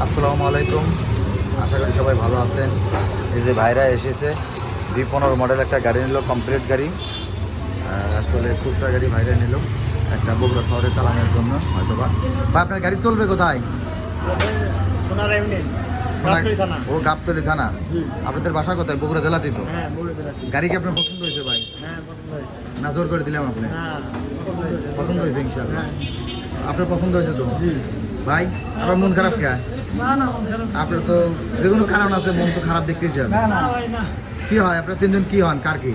আসসালামু আলাইকুম, আশা করি সবাই ভালো আছেন। এই যে ভাইরা এসেছে, V15 মডেল একটা গাড়ি নিল, কমপ্লিট গাড়ি। আসলে খুচরা গাড়ি ভাইরা নিল একটা বগুড়া শহরে চালানোর জন্য হয়তো বা আপনার গাড়ি চলবে কোথায়? ও গাবতলী থানা। আপনাদের বাসা কোথায়? বগুড়া জেলাতেই তো। গাড়ি কি আপনার পছন্দ হয়েছে ভাই? না জোর করে দিলাম আপনি? পছন্দ হয়েছে ইনশাআল্লাহ। আপনার পছন্দ হয়েছে তো ভাই? আপনার মন খারাপ কে? আপনার তো যে কোনো কারণ আছে, মন তো খারাপ দেখতেই চান। কি হয় আপনার তিনজন কি হন? কার কি?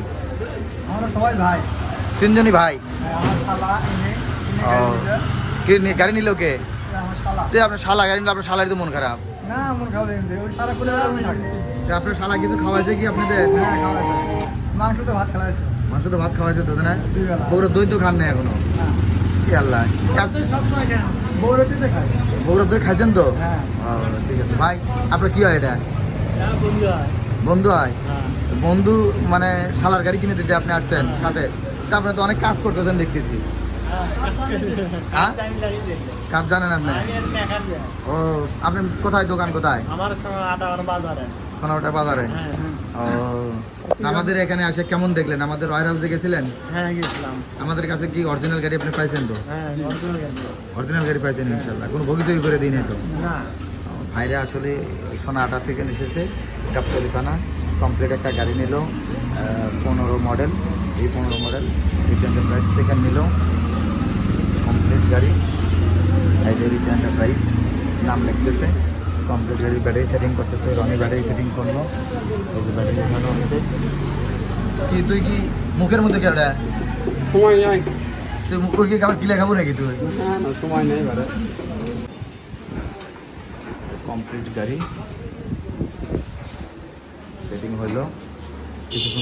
সবাই ভাই, তিনজনই ভাই। ও কি গাড়ি নিল কে? আপনার শালা গাড়ি নিল, আপনার শালারই তো মন খারাপ। না মন খারাপ নেই, ওই সারা করে থাকে। আপনার শালা কিছু খাওয়াইছে কি আপনাদের? হ্যাঁ খাওয়াইছে, মাংস তো ভাত খাওয়াইছে। মাংস তো ভাত খাওয়াইছে তো না? বগুড়ার দই তো খান না এখনো? কি আল্লাহ, সবসময় খাই, বৌরতিতে খাই। বগুড়ার দই খাইছেন তো? হ্যাঁ ঠিক আছে ভাই। আপনার কি হয় এটা? বন্ধু হয়। বন্ধু হয়? বন্ধু মানে শালার গাড়ি কিনে দিতে আপনি আসছেন সাথে? তা আপনি তো অনেক কাজ করতেছেন দেখতেছি। হ্যাঁ কাজ জানেন আপনি? ও আপনি কোথায় দোকান কোথায়? সোনাওটা বাজারে। ও আমাদের এখানে আসে কেমন দেখলেন? আমাদের রয়্যাল হাউসে গেছিলেন? হ্যাঁ গেছিলাম। আমাদের কাছে কি অরিজিনাল গাড়ি আপনি পাইছেন তো? হ্যাঁ অরিজিনাল গাড়ি পাইছেন ইনশাল্লাহ, কোনো ভবিষ্যৎ করে দিই নাই তো? না ভাইরা আসলে সোনাহাটা থেকে এসেছে, গাবতলী থানা। কমপ্লিট একটা গাড়ি নিল, 15 মডেল, এই 15 মডেল এন্টারপ্রাইজ থেকে নিল কমপ্লিট গাড়ি। এই যে এন্টারপ্রাইজ নাম লিখতেছে, কমপ্লিট গাড়ি ব্যাটারি সেটিং করতেছে, রনি ব্যাটারি সেটিং করলো। এই যে ব্যাটারি লাগানো হয়েছে। কি তুই কি মুখের মধ্যে কে ওটা? সময় নাই, তুই মুখের কি আবার কিলে খাবো নাকি তুই? না সময় নেই। কমপ্লিট গাড়ি সেটিং হলো কিছুক্ষণ।